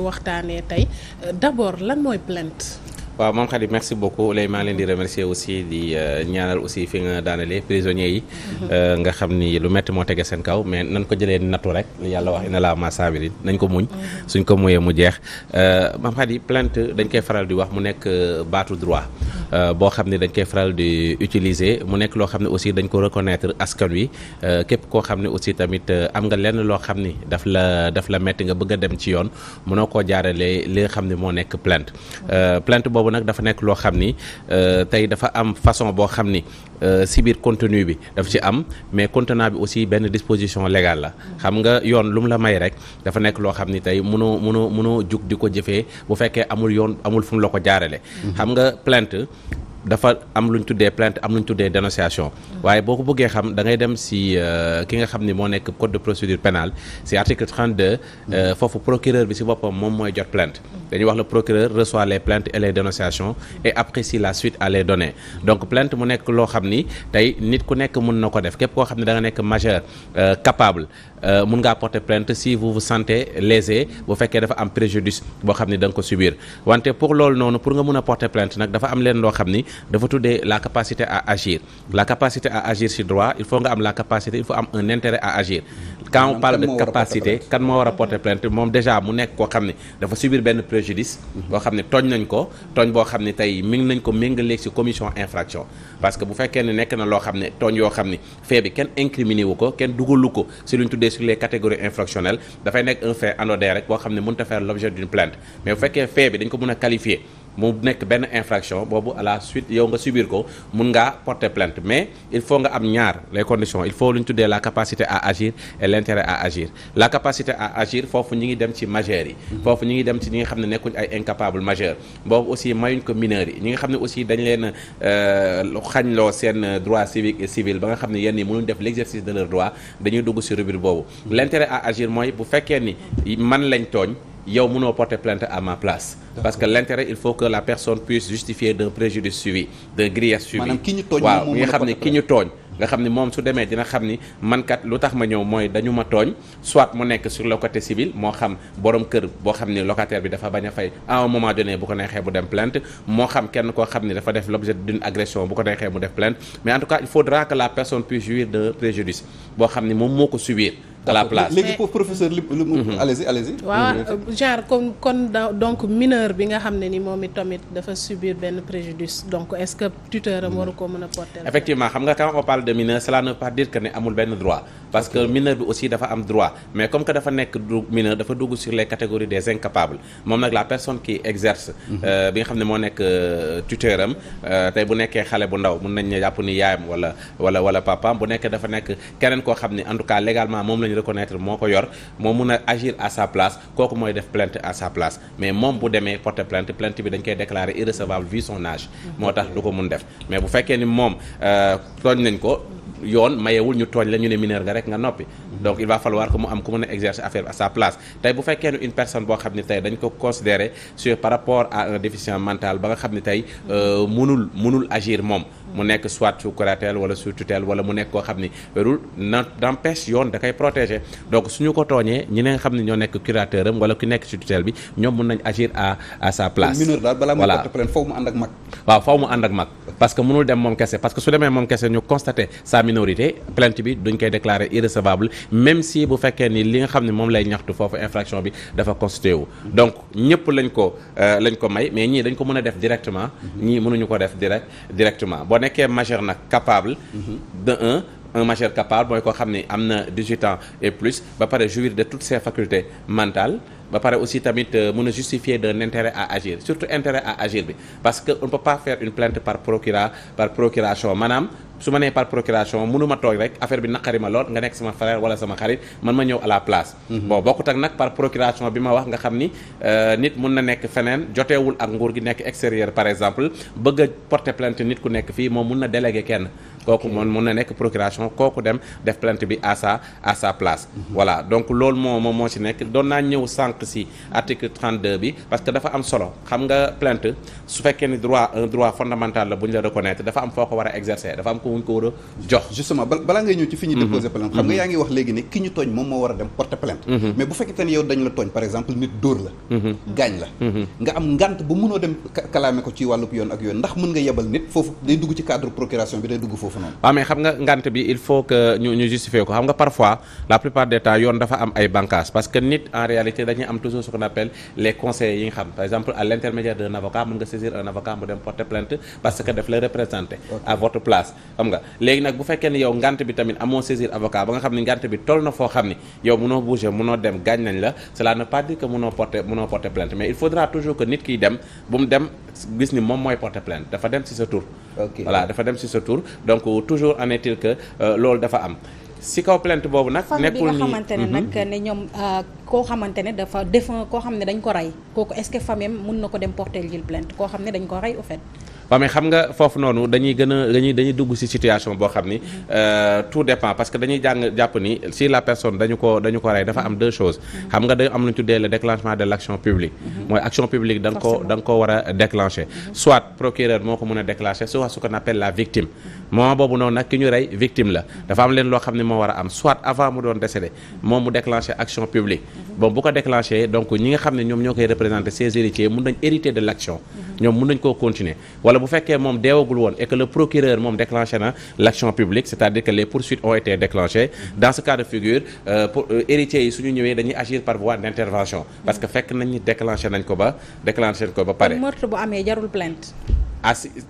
waxtaanee tey d'abord lan mooy plainte. waaw moom Khady merci beaucoup lay maa leen di remercier aussi di ñaanal aussi fi nga daanalee prisonniers yi nga xam ni lu métti moo tege seen kaw mais nan ko jëlee nattu rek li yàlla wax ina la ma sabirin nañ ko muñ suñ ko muyee mu jeex moom Khady plainte dañ koy faral di wax mu nekk baatu droit boo xam ne dañ koy faral di utiliser mu nekk loo xam ne aussi dañ ko reconnaître askan wi képp koo xam ne aussi tamit am nga lenn loo xam ni daf la métti nga bëgg a dem ci yoon mënoo koo jaaralee li nga xam ne moo nekk plainte boobu nag dafa nekk loo xam ni tey dafa am façon boo xam ni si biir contenu bi daf ci am mais contenant bi aussi benn disposition légale la xam nga yoon lu mu la may rek dafa nekk loo xam ni tey mënoo jug di ko jëfee bu fekkee amul yoon amul fu mu la ko jaarale xam nga plainte dafa am lu ñu tuddee plainte am lu ñu tuddee dénonciation waaye boo ko bëggee xam da ngay dem si ki nga xam ni moo nekk code de procédure pénale si article 32 foofu procureur bi si boppam moom mooy jot plainte dañuy wax le procureur reçoit les plaintes et les dénonciations et apprécie la suite à les donner donc plainte mu nekk loo xam ni tey nit ku nekk mun na ko def képp koo xam ne da nga nekk majeur capable mun ngaa porter plainte si vous vous sentez lésé bu fekkee dafa am préjudice boo xam ni da nga ko subir wante pour loolu noonu pour nga mun a porter plainte nag dafa am leen loo xam ni dafa tuddee la capacité à agir la capacité à agir ci droit il faut nga am la capacité il faut am un intérêt à agir quand on parle de capacité kan moo war a porter plainte moom déjà mu nekk koo xam ne dafa subir benn préjudice boo xam ne tooñ nañ ko tooñ boo xam ne tey mi ngi nañ ko méngaleeg ci commission infraction parce que bu fekkee ne nekk na loo xam ne tooñ yoo xam ne fait bi kenn incriminé wu ko kenn dugalu ko ci lu ñu tuddee sur les catégories infractionnelles dafay nekk un fait anodin rek boo xam ne mënut a faire l'objet d'une plainte mais bu fekkee fait bi dañ ko mën a qualifier mu nekk benn infraction boobu à la suite yow nga subir ko mun ngaa porter plainte mais il faut nga am ñaar les conditions il faut lu ñu tuddee la capacité à agir et l'intérêt à agir la capacité à agir foofu ñi ngi dem ci majeurs yi foofu ñi ngi dem ci ñi nga xam ne nekkuñ ay incapable majeur boobu aussi mayuñ ko mineurs yi ñi nga xam ne aussi dañ leen xañloo seen droit civique et civil ba nga xam ne yenn yi mënuñ def l'exercice de leur droit dañuy dugg ci rubrique boobu l'intérêt à agir mooy bu fekkee ni man lañ tooñ yow mënoo porter plainte à ma place parce que l'intérêt il faut que la personne puisse justifier d'un préjudice suivi d'un grief suivi waaw nga xam ne ki ñu tooñ nga xam ni moom su demee dina xam ni man kat lu tax ma ñëw mooy dañu ma tooñ soit mu nekk sur le côté civil moo xam borom kër boo xam ni locataire bi dafa bañ a fay à un moment donné bu ko neexee bu dem plainte moo xam kenn koo xam ni dafa def l'objet d'une agression bu ko neexee mu def plainte mais en tout cas il faudra que la personne puisse jouir d'un préjudice boo xam ni moom moo ko subir à la place léegi pour professeur li allez-y waaw genre kon donc mineur bi nga xam ne ni moom tamit dafa subir benn préjudice donc est-ce que tuteur am waru ko mën a porter effectivement xam nga quand on parle de mineur cela ne veut pas dire que ne amul benn droit parce que mineur bi aussi dafa am droit mais comme que dafa nekk mineur dafa dugg sur les catégories des incapables moom nag la personne qui exerce bi nga xam ne moo nekk tuteur am tey bu nekkee xale bu ndaw mun nañ ne jàpp ni yaayam wala papaam bu nekkee dafa nekk keneen koo xam ne en tout cas légalement moom lañu reconnaître moo ko yor moo mun a agir à sa place kooku mooy def plainte à sa place mais moom bu demee porter plainte bi dañ koy déclarer irrecevable vu son âge moo tax du ko mun def mais bu fekkee ni moom tooñ nañ ko yoon mayewul ñu tooñ la ñu ne mineur nga rek nga noppi donc il va falloir que mu am ku mën a exercer affaire à sa place tey bu fekkee ne une personne boo xam ne tey dañ ko considérer sur par rapport à un déficient mental ba nga xam ne tey mënul agir moom mu nekk soit sous curatelle wala sous tutelle wala mu nekk koo xam ni wérul n'empêche yoon da koy protéger donc suñu ko tooñee ñi nga xam ne ñoo nekk curateur am wala ku nekk ci tutelle bi ñoom mën nañ agir à sa place mineur daal balaa muy porter plainte foofu mu ànd ak mag waaw faaw mu ànd ak mag parce que mënul dem moom kese parce que su demee moom kese ñu constater sa minorité plainte bi duñ koy déclarer irrecevable même si bu fekkee ni li nga xam ne moom lay ñaxtu foofu infraction bi dafa constitué wu donc ñëpp lañ ko may mais ñii dañ ko mën a def directement ñii mënuñu ko def directement boo nekkee majeur nag capable de un majeur capable mooy koo xam ne am na 18 ans et plus ba pare jouir de toutes ses facultés mentales ba pare aussi tamit mën a justifier d'un intérêt à agir surtout intérêt à agir bi parce que on ne peut pas faire une plainte par procuration maanaam su ma nee par procuration mënuma toog rek affaire bi naqari ma lool nga nekk sama frère wala sama xarit man ma ñëw à la place bon bokkut ak nag par procuration bi ma wax nga xam ni nit mun na nekk feneen joteewul ak nguur gi nekk extérieur par exemple bëgg a porter plainte nit ku nekk fii moom mun na déléguer kenn kooku mun na nekk procuration kooku dem def plainte bi à sa place. Voilà donc loolu moo ci nekk doon naa ñëw sànq si article 32 bi parce que dafa am solo xam nga plainte su fekkee ni un droit fondamental la bu ñu la reconnaître dafa am foo ko war a exercer dafa am ko wuñ ko war a jox. justement balaa ngay ñëw ci fi ñu déposer plainte xam nga yaa ngi wax léegi ne ki ñu tooñ moom moo war a dem porter plainte. mais bu fekkee ne yow dañ la tooñ par exemple nit dóor la. gaañ la. nga am ngant bu mënoo dem kalaame ko ci wàllub yoon ak yoon ndax mën nga yebal nit foofu day dugg ci cadre procuration bi day dugg foofu noonu. waaw mais xam nga ngant bi il faut que ñu justifier ko xam nga parfois la plupart des temps yoon dafa am ay bànqaas parce que nit en réalité dañuy am toujours ce qu'on appelle les conseils yi nga xam par exemple à l'intermédiaire d'un avocat mën nga saisir un avocat mu dem porter plainte parce que daf lay représenter à votre place xam nga léegi nag bu fekkee ni yow ngant bi tamit amoo saisir avocat ba nga xam ni ngant bi toll na foo xam ni yow mënoo bouger mënoo dem gaañ nañ la cela ne pas dire que mënoo porter plainte mais il faudra toujours que nit kiy dem bu mu dem gis ni moom mooy porter plainte dafa dem ci sa tour voilà dafa dem ci sa tour donc toujours en est-il que loolu dafa am si kaw plainte boobu nag nekkul ni famille bi nga xamante ne nag ne ñoom koo xamante ne dafa défunt koo xam ne dañ ko rey kooku est-ce que famille mun na ko dem porter jël plainte koo xam ne dañ ko rey au fait. waaw mais xam nga foofu noonu dañuy dugg ci situation boo xam ni tout dépend parce que dañuy jàpp ni si la personne dañu ko rey dafa am deux choses xam nga dañu am lu ñu tuddee le déclenchement de l'action publique mooy action publique da nga ko war a déclencher soit procureur moo ko mën a déclencher soit ce qu'on appelle la victime moment boobu noonu nag ki ñu rey victime la dafa am leen loo xam ne moo war a am soit avant mu doon décédé moom mu déclencher action publique bon bu ko déclencher donc ñi nga xam ne ñoom ñoo koy représenter ses héritiers mun nañ hériter de l'action ñoom mun nañ koo continuer bu fekkee moom deewagul woon et que le procureur moom déclenché na l'action publique c'est-à-dire que les poursuites ont été déclenchées dans ce cas de figure pour héritiers yi suñu ñëwee dañuy agir par voie d'intervention parce que fekk nañ ni déclenché nañ ko ba pare. meurtre bu amee jarul plainte.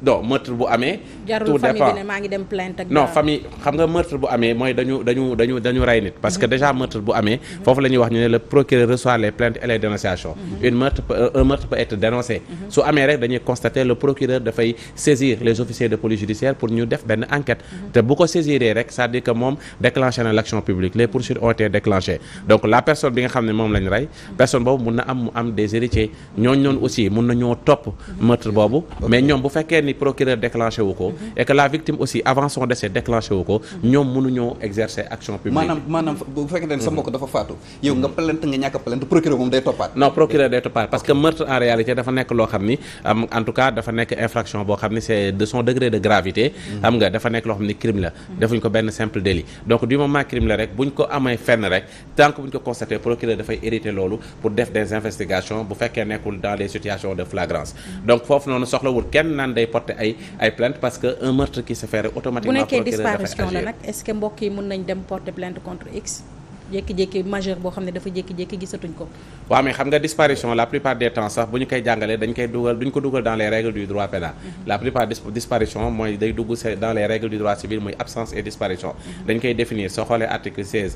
non meurtre bu amee. tout dépend famille bi ne maa ngi dem plainte ak non famille xam nga meurtre bu amee mooy dañu rey nit parce que déjà meurtre bu amee foofu la ñuy wax ñu ne le procureur reçoit les plaintes et les dénonciations un meurtre peut être dénoncé su amee rek dañuy constater le procureur dafay saisir les officiers de police judiciaire pour ñu def benn enquête te bu ko saisiree rek c'est-à-dire que moom déclenché na l'action publique les poursuites ont été déclenchées donc la personne bi nga xam ne moom lañ rey personne boobu mun na am des héritiers ñooñu noonu aussi mun na ñoo topp meurtre boobu mais bu fekkee ni procureur déclenché wu ko et que la victime aussi avant son décès déclenché wu ko ñoom mënuñoo exercer action publique maanaam bu fekkee ne sa mbokk dafa faatu yow nga plainte nga ñàkk a plainte procureur moom day toppaat non procureur day toppaat parce que meurtre en réalité dafa nekk loo xam ni en tout cas dafa nekk infraction boo xam ni c'est de son degré de gravité xam nga dafa nekk loo xam ni crime la defuñ ko benn simple délit donc du moment crime la rek buñ ko amee fenn rek tant que buñ ko constaté procureur dafay hériter loolu pour def des investigations bu fekkee nekkul dans des situations de flagrance donc foofu noonu soxlawul kenn naan day porter ay plainte parce que un meurtre qui se fait automatiquement. bu nekkee disparition la nag est-ce que mbokk yi mën nañ dem porter plainte contre X. jékki-jékki majeur boo xam ne dafa jékki-jékki gisatuñ ko. waaw mais xam nga disparition la plupart des temps sax bu ñu koy jàngalee duñ ko dugal dans les règles du droit pénal la plupart disparition mooy day dugg dans les règles du droit civil muy absence et disparition dañ koy définir soo xoolee article 16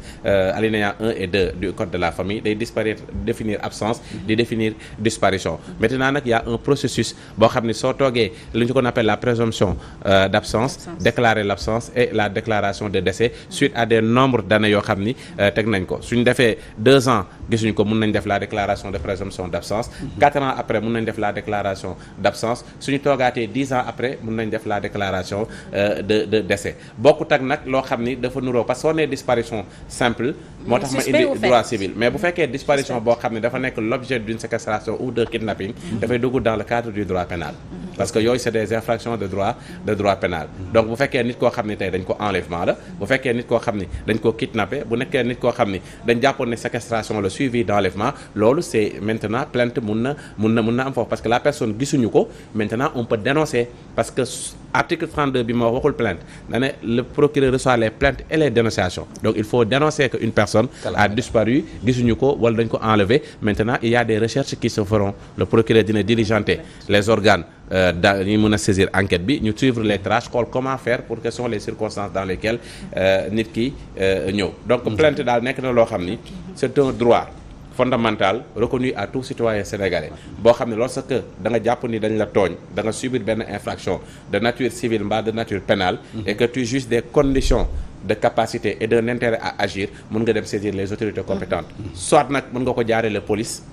alinéa 1 et 2 du code de la famille day définir absence di définir disparition maintenant nag y a un processus boo xam ne soo toogee lu ñu ko appelle la présomption d'absence déclarer l'absence et la déclaration de décès suite à des nombres d'années yoo xam ni nañ ko suñu defee 2 ans gisuñu ko mun nañ def la déclaration de présomption d'absence 4 ans après mun nañ def la déclaration d'absence suñu toogaatee 10 ans après mun nañ def la déclaration de décès bokkut ak nag loo xam ni dafa nuroo parce que soo nee disparition simple moo tax ma indi droit civil mais bu fekkee disparition boo xam ne dafa nekk l'objet d'une séquestration ou de kidnapping dafay dugg dans le cadre du droit pénal parce que yooyu c'est des infractions de droit pénal donc bu fekkee nit koo xam ne tey dañ ko enlèvement la bu fekkee nit koo xam ne dañ ko kidnappé bu nekkee nit koo xam ne dañ jàppoon ne séquestration la suivi d'enlèvement loolu c'est maintenant plainte mun na am foofu parce que la personne gisuñu ko maintenant on peut dénoncer parce que article 32 bi ma waxul plainte da ne le procureur reçoit les plaintes et les dénonciations donc il faut dénoncer que une personne a disparu gisuñu ko wala dañ ko enlever maintenant il y a des recherches qui se feront le procureur dina diligenter les organes dañuy mën a saisir enquête bi ñu suivre les traces xool comment faire pour quelles sont les circonstances dans lesquelles nit ki ñëw donc plainte daal nekk na loo xam ni c'est un droit fondamental reconnu à tout citoyen sénégalais boo xam ne lorsque da nga jàpp ni dañ la tooñ da nga subir benn infraction de nature civile mbaa de nature pénale et que tu juges des conditions de capacité et d'un intérêt à agir mën nga dem saisir les autorités compétentes soit nag mën nga ko jaarale police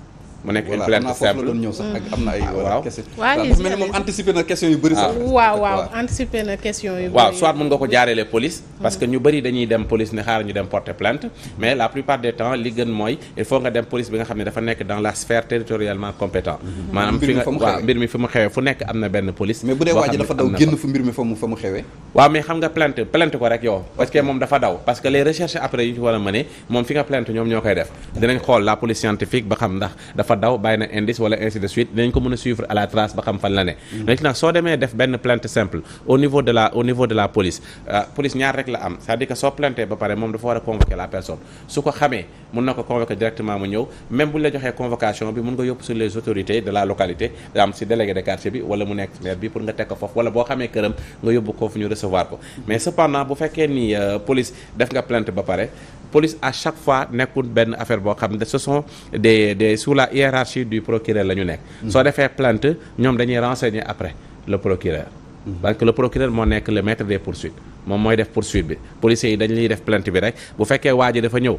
mu nekk une plainte simple doon ñëw sax ak am na ay waaw question waaw dafa mel ni moom anticiper na question yu bëri sax waaw anticiper na question yu bëri waaw soit mën nga ko jaareele police parce que ñu bëri dañuy dem police ne xaaral ñu dem porter plainte mais la plupart des temps li gën mooy il faut nga dem police bi nga xam ne dafa nekk dans la sphère territorialement compétent maanaam fi nga waaw mbir mi fi mu xewee fu nekk am na benn police mais bu dee waa ji dafa daw génn fu mbir mi fa mu xewee waaw mais xam nga plainte ko rek yow parce que moom dafa daw parce que les recherches après yu ñu war a mëne moom fi nga plainte ñoom ñoo koy def dinañ xool la police scientifique ba xam ndax dafa daw bàyyi na indice wala ainsi de suite dinañ ko mën a suivre à la trace ba xam fan la ne léegi nag soo demee def benn plainte simple au niveau de la police police ñaar rek la am c'est-à-dire que soo plainte ba pare moom dafa war a convoquer la personne su ko xamee mun na ko convoquer directement mu ñëw même bu ñu la joxee convocation bi mun nga yóbbu sur les autorités de la localité da am si délégué de quartier bi wala mu nekk maire bi pour nga teg ko foofu wala boo xamee këram nga yóbbu ko fu ñu recevoir ko mais cependant bu fekkee ni police def nga plainte ba pare police à chaque fois nekkul benn affaire boo xam ne ce sont des sous la hiérarchie du procureur la ñu nekk soo defee plainte ñoom dañuy renseigner après le procureur parce que le procureur moo nekk le maître des poursuites moom mooy def poursuite bi policiers yi dañ liy def plainte bi rek bu fekkee waa ji dafa ñëw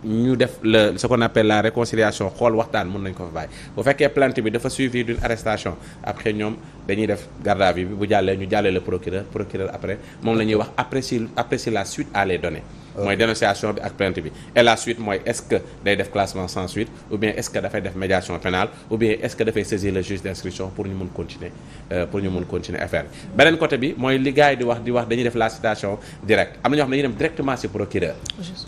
ñu def ce qu'on appelle la réconciliation xool waxtaan mën nañ ko fa bàyyi bu fekkee plainte bi dafa suivi d'une arrestation après ñoom dañuy def garde à vue bi bu jàllee ñu jàllee le procureur après moom la ñuy wax apprécie la suite à les donner mooy dénonciation bi ak plainte bi et la suite mooy est-ce que day def classement sans suite ou bien est-ce que dafay def médiation pénale ou bien est-ce que dafay saisir le juge d'instruction pour ñu mun continuer affaire bi beneen côté bi mooy li gars yi di wax dañuy def la citation directe am na ñoo xam ne dañuy dem directement ci procureur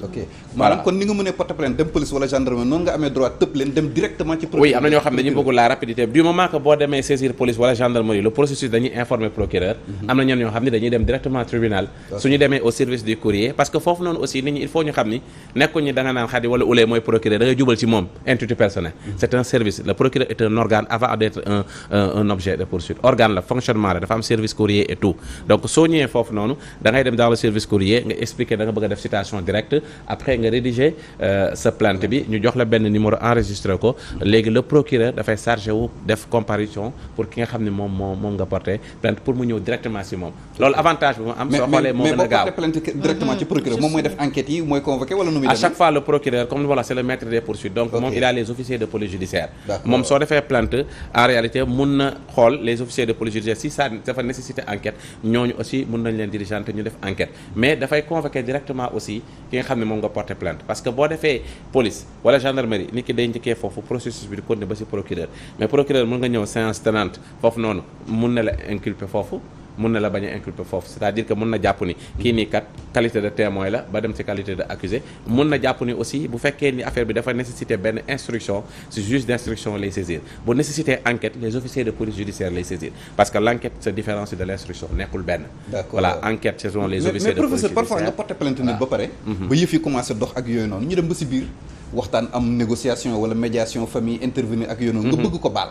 ok maanaam kon ni nga mënee porter plainte dem police wala gendarmerie noonu nga amee droit tëpp leen dem directement ci procureur oui am na ñoo xam ne dañuy bëgg la rapidité du moment que boo demee saisir police wala gendarmerie le processus dañuy informer procureur am na ñenn ñoo xam ne dañuy dem directement tribunal suñu demee au service du courrier parce que foofu noonu aussi nit ñi il faut ñu xam ni nekkuñu da nga naan Khady wala Ouleye mooy procureur da ngay jubal ci moom intitut personnel c'est un service le procureur est un organe avant d'être un objet de poursuite organe la fonctionnement la dafa am service courrier et tout donc soo ñëwee foofu noonu da ngay dem dans le service courrier nga expliquer da nga bëgg a def citation directe après nga rédiger sa plainte bi ñu jox la benn numéro enregistré ko léegi le procureur dafay chargé wu def comparution pour ki nga xam ne moom nga porté plainte pour mu ñëw directement ci moom loolu avantage bi mu am soo xoolee moo gën a gaaw mais boo porté plainte directement ci procureur moom mooy def enquête yi mooy convoqué wala nu muy à chaque fois le procureur comme voilà c'est le maître des poursuites donc moom il a les officiers de police judiciaire moom soo defee plainte en réalité mun na xool les officiers de police judiciaire si ça dafa nécessité enquête ñooñu aussi mun nañ leen dirigeante ñu def enquête mais dafay convoquer directement aussi ki nga xam ne moom nga porté plainte parce que boo defee police wala gendarmerie nit ki day njëkkee foofu processus bi di continuer ba ci procureur mais procureur mun nga ñëw séance tenante foofu noonu mun na la inculper foofu mun na la bañ a inculper foofu c'est-à-dire que mun na jàpp ni kii nii kat qualité de témoin la ba dem ci qualité de accusé mun na jàpp ni aussi bu fekkee ni affaire bi dafa nécessiter benn instruction ci juge d'instruction lay saisir bu nécessiter enquête les officiers de police judiciaire lay saisir parce que l'enquête se différencie de l'instruction nekkul benn voilà enquête ce sont les officiers de police judiciaire mais professeur parfois nga porter plainte nit ba pare ba yëf yi commencé dox ak yooyu noonu ñu dem ba ci biir waxtaan am négociation wala médiation famille intervenir ak yooyu noonu nga bëgg ko baal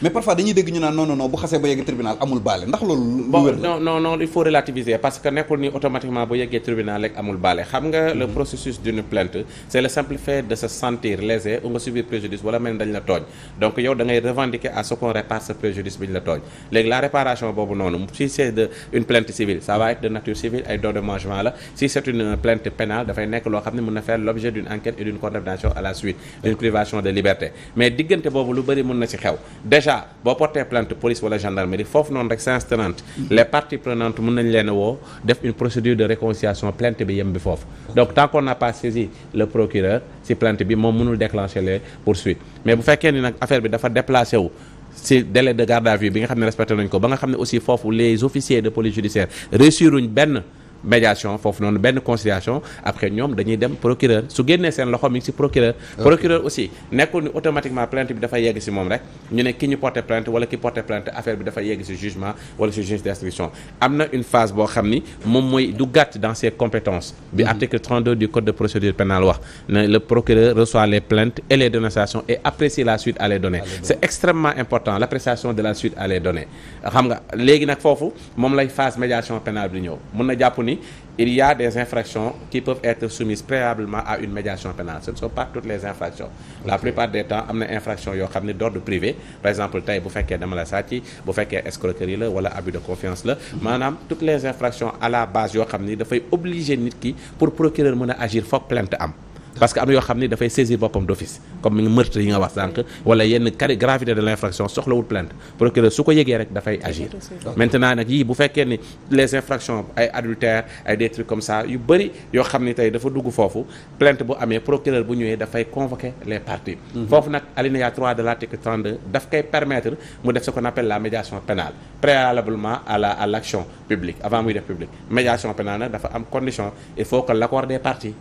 mais parfois dañuy dégg ñu naan non bu xasee ba yegg tribunal amul baale ndax loolu lu wér la non il faut relativiser parce que nekkul ni automatiquement bu yeggee tribunal rek amul baale xam nga le processus d'une plainte c'est le simple fait de se sentir lésé ou nga subir préjudice wala mel dañ la tooñ donc yow da ngay revendiquer à ce qu'on répare ce préjudice bi ñu la tooñ léegi la réparation boobu noonu si c'est une plainte civile ça va être de nature civile ay dédommagement la si c'est une plainte pénale dafay nekk loo xam ne mën na faire l'objet d'une enquête et d'une condamnation à la suite d'une privation de liberté mais diggante boobu lu bëri mën na ci xew déjà boo porté plainte police wala gendarmerie foofu noonu rek séance tenante les parties prenantes mën nañ leen woo def une procédure de réconciliation plainte bi yem bi foofu donc tant qu'on n'a pas saisi le procureur ci plainte bi moom mënul déclencher les poursuites mais bu fekkee ni nag affaire bi dafa déplacé wu ci délai de garde à vue bi nga xam ne respecté nañ ko ba nga xam ne aussi foofu les officiers de police judiciaire réussiruñ benn médiation foofu noonu benn conciliation après ñoom dañuy dem procureur su génnee seen loxo mi ngi ci procureur procureur aussi nekkul ni automatiquement plainte bi dafa yegg ci moom rek ñu ne ki ñu porté plainte wala ki porté plainte affaire bi dafa yegg ci jugement wala ci juge d'instruction am na une phase boo xam ni moom mooy du gàtt dans ses compétences bi article 32 du code de procédure pénale wax ne le procureur reçoit les plaintes et les dénonciations et apprécie la suite à les donner c'est extrêmement important l'appréciation de la suite à les donner xam nga léegi nag foofu moom lay phase médiation pénale bi ñëw mën na jàpp ni il y a des infractions qui peuvent être soumises préalablement à une médiation pénale ce ne sont pas toutes les infractions la plupart des temps am na infraction yoo xam ne d'ordre privé par exemple tey bu fekkee dama la sàcc bu fekkee escroquerie la wala abus de confiance la maanaam toutes les infractions à la base yoo xam ni dafay obliger nit ki pour procureur mën a agir foog plainte am parce que am na yoo xam ni dafay saisir boppam d'office comme meurtre yi nga wax sànq wala yenn gravité de l'infraction soxlawul plainte procureur su ko yëgee rek dafay agir maintenant nag yii bu fekkee ni les infractions ay adultère ay des trucs comme ça yu bëri yoo xam ni tey dafa dugg foofu plainte bu amee procureur bu ñëwee dafay convoquer les parties foofu nag alinéa 3 de l'article 32 daf koy permettre mu def ce qu'on appelle la médiation pénale préalablement à l'action publique avant muy def publique médiation pénale nag dafa am condition il faut que l'accord des parties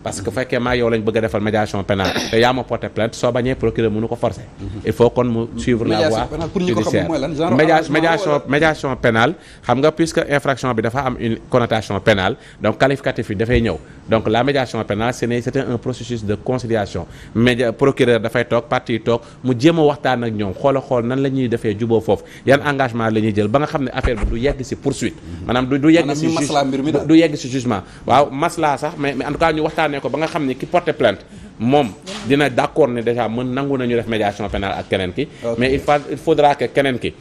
parce que fekkee maa yow lañ bëgg a defal médiation pénale te yaa ma porté plainte soo bañee procureur mënu ko forcer il faut kon mu suivre la voie judiciaire médiation pénale xam nga puisque infraction bi dafa am une connotation pénale donc qualificatif yi dafay ñëw donc la médiation pénale c'est un processus de conciliation procureur dafay toog partie toog mu jéem a waxtaan ak ñoom xool nan la ñuy defee juboo foofu yan engagement la ñuy jël ba nga xam ne affaire bi du yegg ci poursuite maanaam du yegg ci jugement waaw masla sax mais en tout cas ñu waxtaan ne ko ba nga xam ne ki porte plainte moom dina d'accord ne déjà mën nangu nañu def médiation pénale ak keneen ki mais il faudra que keneen ki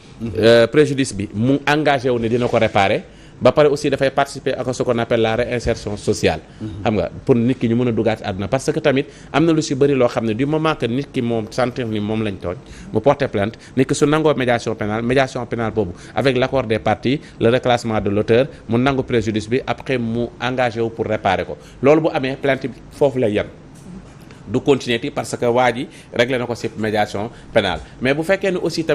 préjudice bi mu engagé wu ne dina ko réparer ba pare aussi dafay participer à ce qu'on appelle la réinsertion sociale xam nga pour nit ki ñu mën a dugaat ci àdduna parce que tamit am na lu ci bëri loo xam ne du moment que nit ki moom sentir ni moom lañ tooñ mu porter plainte nit ki su nangoo médiation pénale boobu avec l'accord des parties le reclassement de l'auteur mu nangu préjudice bi après mu engagé wu pour réparer ko loolu bu amee plainte bi foofu lay yem du continuer parce que waa ji réglé na ko ci médiation pénale mais bu fekkee ni aussi